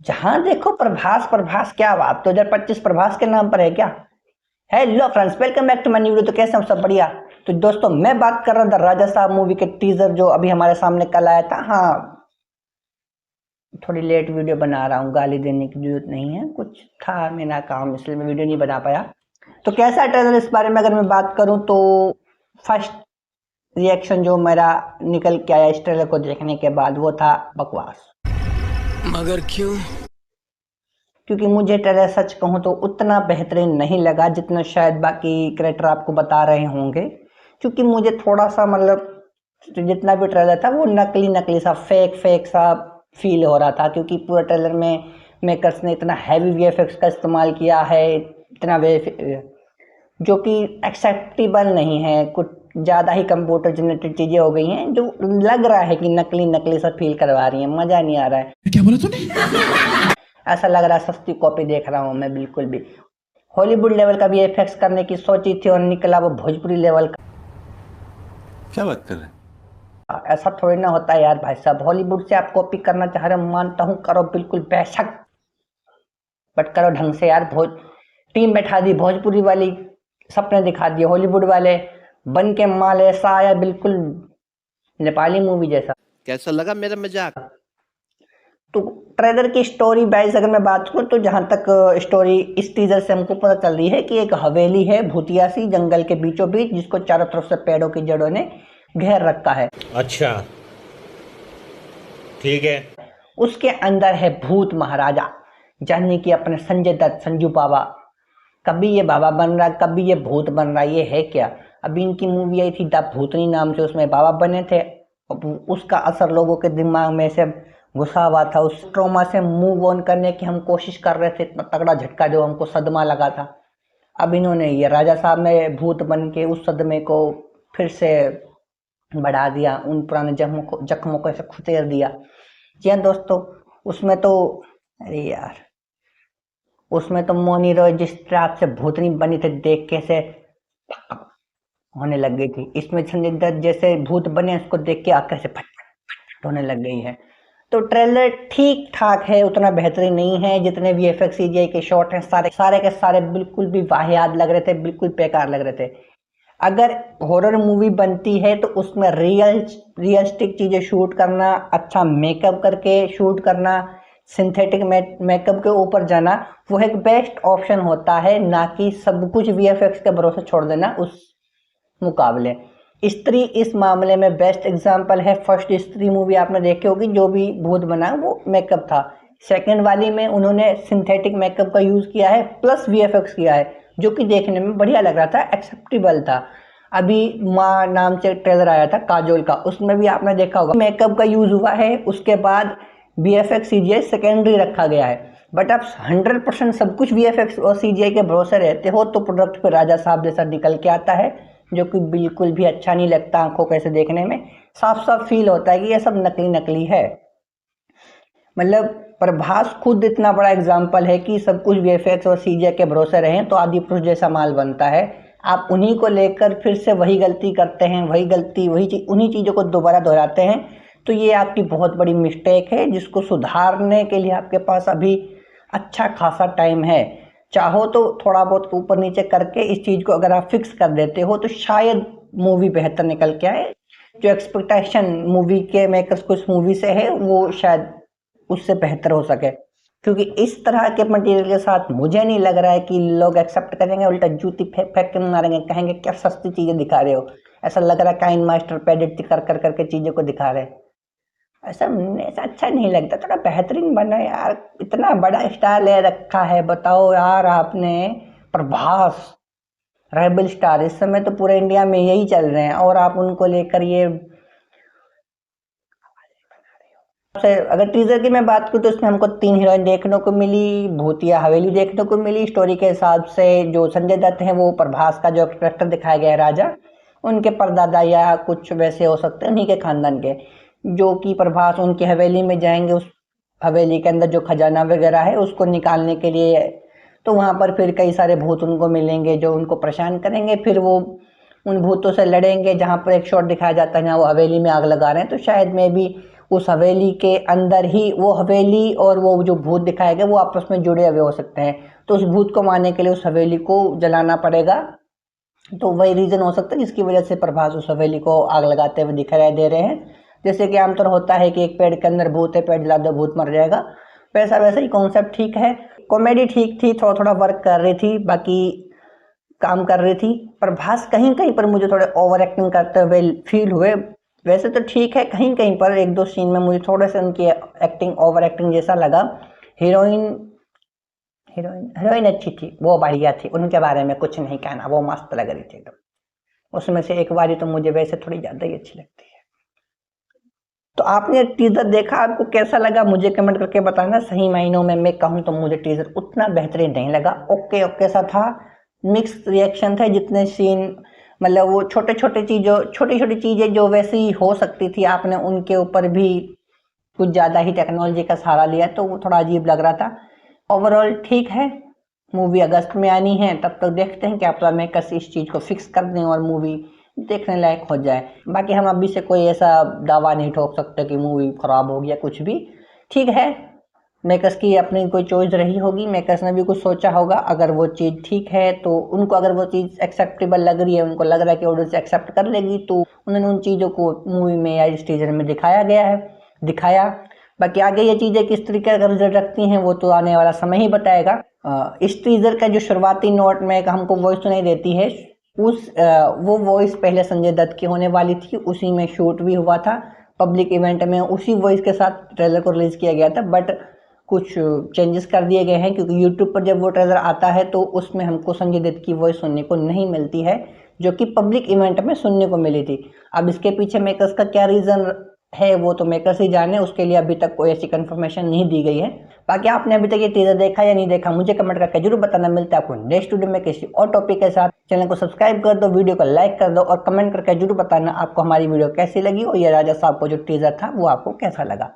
जहां देखो प्रभास प्रभास, क्या बात 2025 प्रभास के नाम पर है क्या? Hello friends, welcome back to my new video. तो कैसे हम सब बढ़िया? तो दोस्तों मैं बात कर रहा था राजा साहब मूवी के टीजर जो अभी हमारे सामने कल आया था। हाँ, थोड़ी लेट वीडियो बना रहा हूँ, गाली देने की जरूरत नहीं है, कुछ था मेरा काम इसलिए मैं वीडियो नहीं बना पाया। तो कैसा ट्रेलर, इस बारे में अगर मैं बात करूँ तो फर्स्ट रिएक्शन जो मेरा निकल के आया इस ट्रेलर को देखने के बाद वो था बकवास। मगर क्यों? क्योंकि मुझे ट्रेलर सच कहूँ तो उतना बेहतरीन नहीं लगा जितना शायद बाकी क्रिएटर आपको बता रहे होंगे। क्योंकि मुझे थोड़ा सा मतलब जितना भी ट्रेलर था वो नकली नकली सा फेक फेक सा फील हो रहा था। क्योंकि पूरा ट्रेलर में मेकर्स ने इतना हैवी वीएफएक्स का इस्तेमाल किया है, इतना जो कि एक्सेप्टेबल नहीं है। कुछ ज़्यादा ही कंप्यूटर जनरेटेड चीज़ें हो गई हैं जो लग रहा है कि नकली नकली सा फील करवा रही हैं, मज़ा नहीं आ रहा है। क्या बोला तूने? ऐसा लग रहा है सस्ती कॉपी देख रहा हूँ मैं। बिल्कुल भी हॉलीवुड लेवल का वीएफएक्स करने की सोची थी और निकला वो भोजपुरी लेवल का। क्या बात कर रहे हैं? ऐसा थोड़ी ना होता है यार भाई साहब। हॉलीवुड से आप कॉपी करना चाह रहे हो, मानता हूँ, करो बिल्कुल बेशक, बट करो ढंग से यार। टीम बैठा दी भोजपुरी वाली, सपने दिखा दिए हॉलीवुड वाले, बन के माल ऐसा आया बिल्कुल नेपाली मूवी जैसा। कैसा लगा मेरा मजाक? तो ट्रेलर की स्टोरी वाइज अगर मैं बात करूँ तो जहाँ तक स्टोरी इस टीजर से हमको पता चल रही है कि एक हवेली है भूतिया सी जंगल के बीचों बीच, जिसको चारों तरफ से पेड़ों की जड़ों ने घेर रखा है। अच्छा, ठीक है। उसके अंदर है भूत महाराजा, यानी कि अपने संजय दत्त, संजू बाबा। कभी ये बाबा बन रहा, कभी ये भूत बन रहा, ये है क्या? अभी इनकी मूवी आई थी द भूतनी नाम से, उसमें बाबा बने थे। अब उसका असर लोगों के दिमाग में से घुसा हुआ था। उस ट्रॉमा से मूव ऑन करने की हम कोशिश कर रहे थे, इतना तगड़ा झटका जो हमको सदमा लगा था। अब इन्होंने ये राजा साहब में भूत बन के उस सदमे को फिर से बढ़ा दिया, उन पुराने जख्मों को ऐसे खुतेर दिया। जी हाँ दोस्तों, उसमें तो अरे यार, उसमें तो मोनी रॉय जिस तरह से भूतनी बनी थी देख के से होने लग गई थी। इसमें संजय दत्त जैसे भूत बने उसको देख के आंखें से फट फट फट होने लग गई है। तो ट्रेलर ठीक ठाक है, उतना बेहतरीन नहीं है। जितने वीएफएक्स सीजीआई के शॉट हैं सारे के सारे बिल्कुल भी वाहियात लग रहे थे, बिल्कुल बेकार लग रहे थे। अगर हॉरर मूवी बनती है तो उसमें रियलिस्टिक चीजें शूट करना, अच्छा मेकअप करके शूट करना, सिंथेटिक मेकअप के ऊपर जाना, वो एक बेस्ट ऑप्शन होता है, ना कि सब कुछ वीएफएक्स के भरोसे छोड़ देना। उस मुकाबले स्त्री इस मामले में बेस्ट एग्जाम्पल है। फर्स्ट स्त्री मूवी आपने देखी होगी, जो भी भूत बना वो मेकअप था। सेकंड वाली में उन्होंने सिंथेटिक मेकअप का यूज किया है प्लस वीएफएक्स किया है, जो कि देखने में बढ़िया लग रहा था, एक्सेप्टेबल था। अभी माँ नाम से ट्रेलर आया था काजोल का, उसमें भी आपने देखा होगा मेकअप का यूज हुआ है, उसके बाद वीएफएक्स सीजीआई सेकेंडरी रखा गया है। बट आप 100% सब कुछ वीएफएक्स और सीजीआई के भरोसे रहते हो तो प्रोडक्ट पे राजा साहब जैसा निकल के आता है, जो कि बिल्कुल भी अच्छा नहीं लगता आंखों कैसे देखने में। साफ साफ फील होता है कि ये सब नकली नकली है। मतलब प्रभास खुद इतना बड़ा एग्जाम्पल है कि सब कुछ वीएफएक्स और सीजीआई के भरोसे रहें तो आदि पुरुष जैसा माल बनता है। आप उन्हीं को लेकर फिर से वही गलती करते हैं, वही गलती उन्हीं चीज़ों को दोबारा दोहराते हैं। तो ये आपकी बहुत बड़ी मिस्टेक है, जिसको सुधारने के लिए आपके पास अभी अच्छा खासा टाइम है। चाहो तो थोड़ा बहुत ऊपर नीचे करके इस चीज़ को अगर आप फिक्स कर देते हो तो शायद मूवी बेहतर निकल के आए। जो एक्सपेक्टेशन मूवी के मेकर्स को इस मूवी से है वो शायद उससे बेहतर हो सके। क्योंकि इस तरह के मटेरियल के साथ मुझे नहीं लग रहा है कि लोग एक्सेप्ट करेंगे, उल्टा जूती फेंक फेंक के मारेंगे, कहेंगे क्या सस्ती चीज़ें दिखा रहे हो। ऐसा लग रहा है काइन मास्टर पे एडिट कर कर करके चीज़ों को दिखा रहे हैं। ऐसा अच्छा नहीं लगता, थोड़ा बेहतरीन बना यार। इतना बड़ा स्टार ले रखा है, बताओ यार आपने। प्रभास रेबल स्टार इस समय तो पूरे इंडिया में यही चल रहे हैं और आप उनको लेकर ये से अगर टीजर की मैं बात करूँ तो इसमें हमको 3 हीरोइन देखने को मिली, भूतिया हवेली देखने को मिली। स्टोरी के हिसाब से जो संजय दत्त हैं वो प्रभास का जो कैरेक्टर दिखाया गया है राजा, उनके परदादा या कुछ वैसे हो सकते हैं उन्हीं के खानदान के, जो कि प्रभास उनकी हवेली में जाएंगे। उस हवेली के अंदर जो खजाना वगैरह है उसको निकालने के लिए, तो वहाँ पर फिर कई सारे भूत उनको मिलेंगे जो उनको परेशान करेंगे। फिर वो उन भूतों से लड़ेंगे। जहाँ पर एक शॉट दिखाया जाता है जहाँ वो हवेली में आग लगा रहे हैं, तो शायद में भी उस हवेली के अंदर ही वो हवेली और वो जो भूत दिखाए गए वो आपस में जुड़े हुए हो सकते हैं, तो उस भूत को मारने के लिए उस हवेली को जलाना पड़ेगा। तो वही रीज़न हो सकता है जिसकी वजह से प्रभास उस हवेली को आग लगाते हुए दिखाई दे रहे हैं। जैसे कि आमतौर होता है कि एक पेड़ के अंदर भूत है, पेड़ जला दो भूत मर जाएगा, वैसा ही कॉन्सेप्ट ठीक है। कॉमेडी ठीक थी, थोड़ा थोड़ा वर्क कर रही थी, बाकी काम कर रही थी। प्रभास कहीं कहीं पर मुझे थोड़े ओवर एक्टिंग करते हुए फील हुए। वैसे तो ठीक है, कहीं कहीं पर एक दो सीन में मुझे थोड़े से उनकी एक्टिंग ओवर एक्टिंग जैसा लगा। हीरोइन अच्छी थी, वो बढ़िया थी, उनके बारे में कुछ नहीं कहना, वो मस्त लग रही थी एकदम। उसमें से एक बारी तो मुझे वैसे थोड़ी ज़्यादा ही अच्छी लगती है। तो आपने टीजर देखा, आपको कैसा लगा मुझे कमेंट करके बताना। सही मायनों में मैं कहूँ तो मुझे टीजर उतना बेहतरीन नहीं लगा, ओके ओके सा था, मिक्स रिएक्शन थे। जितने सीन मतलब वो छोटी छोटी चीज़ें जो वैसी हो सकती थी, आपने उनके ऊपर भी कुछ ज़्यादा ही टेक्नोलॉजी का सहारा लिया, तो वो थोड़ा अजीब लग रहा था। ओवरऑल ठीक है, मूवी अगस्त में आनी है, तब तक देखते हैं कि आप मेकर्स इस चीज़ को फिक्स कर दें और मूवी देखने लायक हो जाए। बाकी हम अभी से कोई ऐसा दावा नहीं ठोक सकते कि मूवी ख़राब हो गया कुछ भी। ठीक है, मेकर्स की अपनी कोई चॉइस रही होगी, मेकर्स ने भी कुछ सोचा होगा। अगर वो चीज़ ठीक है तो उनको, अगर वो चीज़ एक्सेप्टेबल लग रही है, उनको लग रहा है कि ऑडियंस एक्सेप्ट कर लेगी, तो उन्होंने उन चीज़ों को मूवी में या इस टीजर में दिखाया। बाकी आगे ये चीज़ें किस तरीके का रिजल्ट रखती हैं वो तो आने वाला समय ही बताएगा। इस टीजर का जो शुरुआती नोट में हमको वॉइस सुनाई देती है, वो वॉइस पहले संजय दत्त की होने वाली थी, उसी में शूट भी हुआ था पब्लिक इवेंट में, उसी वॉइस के साथ ट्रेलर को रिलीज़ किया गया था। बट कुछ चेंजेस कर दिए गए हैं, क्योंकि यूट्यूब पर जब वो ट्रेलर आता है तो उसमें हमको संजय दत्त की वॉइस सुनने को नहीं मिलती है, जो कि पब्लिक इवेंट में सुनने को मिली थी। अब इसके पीछे मेकर्स का क्या रीज़न है वो तो मेकर्स ही जाने, उसके लिए अभी तक कोई ऐसी कंफर्मेशन नहीं दी गई है। बाकी आपने अभी तक ये टीजर देखा या नहीं देखा मुझे कमेंट करके जरूर बताना। मिलता है आपको नेक्स्ट वीडियो में किसी और टॉपिक के साथ। चैनल को सब्सक्राइब कर दो, वीडियो को लाइक कर दो और कमेंट करके जरूर बताना आपको हमारी वीडियो कैसी लगी और ये राजा साहब को जो टीजर था वो आपको कैसा लगा।